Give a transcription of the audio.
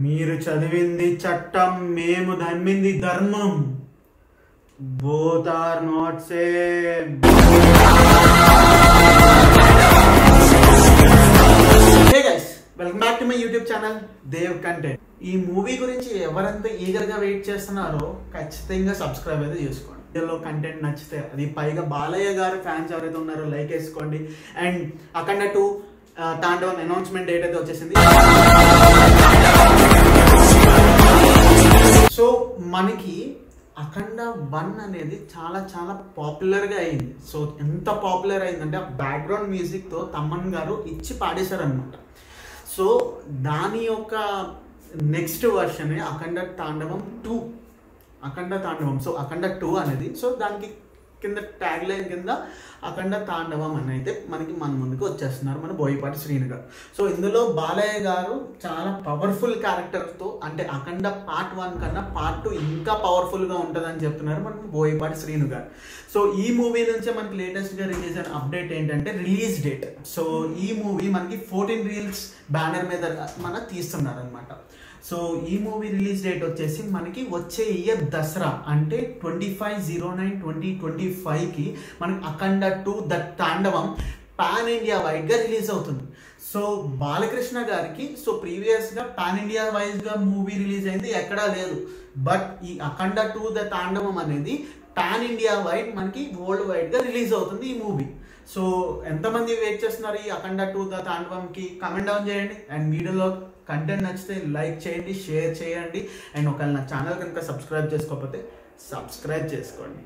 మీరు చదివింది చట్టం, మేము నమ్మింది ధర్మం. Both are not same. Hey guys, welcome back to my YouTube channel Dev content. ఈ మూవీ గురించి ఎవరంతా ఈగర్ గా వెయిట్ చేస్తున్నారో ఖచ్చితంగా సబ్స్క్రైబ్ అయితే చేసుకోండి. ఇందులో కంటెంట్ నచ్చితే, అది పైగా బాలయ్య గారు ఫ్యాన్స్ ఎవరైతే ఉన్నారో లైక్ వేసుకోండి. అండ్ అఖండ 2 తాండవం అనౌన్స్మెంట్ డేట్ అయితే వచ్చేసింది. సో మనకి అఖండ 1 అనేది చాలా చాలా పాపులర్గా అయింది. సో ఎంత పాపులర్ అయిందంటే ఆ బ్యాక్గ్రౌండ్ మ్యూజిక్తో తమ్మన్ గారు ఇచ్చి పాడేశారనమాట. సో దాని యొక్క నెక్స్ట్ వర్షన్ అఖండ తాండవం 2, అఖండ తాండవం. సో అఖండ 2 అనేది, సో దానికి కింద ట్యాగ్ లైన్ కింద అఖండ తాండవం అని అయితే మన ముందుకు వచ్చేస్తున్నారు మన బోయపాటి శ్రీను గారు. సో ఇందులో బాలయ్య గారు చాలా పవర్ఫుల్ క్యారెక్టర్తో, అంటే అఖండ పార్ట్ 1 కన్నా పార్ట్ 2 ఇంకా పవర్ఫుల్గా ఉంటుందని చెప్తున్నారు మన బోయపాటి శ్రీను గారు. సో ఈ మూవీ నుంచే మనకి లేటెస్ట్గా రిలీజ్ అయిన అప్డేట్ ఏంటంటే రిలీజ్ డేట్. సో ఈ మూవీ మనకి 14 రీల్స్ బ్యానర్ మీద తీస్తున్నారు అనమాట. సో ఈ మూవీ రిలీజ్ డేట్ వచ్చేసి మనకి వచ్చే ఇయర్ దసరా, అంటే 25/09/2025కి మనకి అఖండ 2 ద తాండవం పాన్ ఇండియా వైడ్గా రిలీజ్ అవుతుంది. సో బాలకృష్ణ గారికి సో ప్రీవియస్గా పాన్ ఇండియా వైజ్గా మూవీ రిలీజ్ అయింది ఎక్కడా లేదు. బట్ ఈ అఖండ 2 ద తాండవం అనేది పాన్ ఇండియా వైడ్ మనకి వరల్డ్ వైడ్గా రిలీజ్ అవుతుంది ఈ మూవీ. సో ఎంతమంది వెయిట్ చేస్తున్నారు ఈ అఖండ 2 ద తాండవంకి? కమెంట్ డౌన్ చేయండి. అండ్ వీడియోలో కంటెంట్ నచ్చితే లైక్ చేయండి, షేర్ చేయండి. అండ్ ఒకవేళ నా ఛానల్ కనుక సబ్స్క్రైబ్ చేసుకోకపోతే సబ్స్క్రైబ్ చేసుకోండి.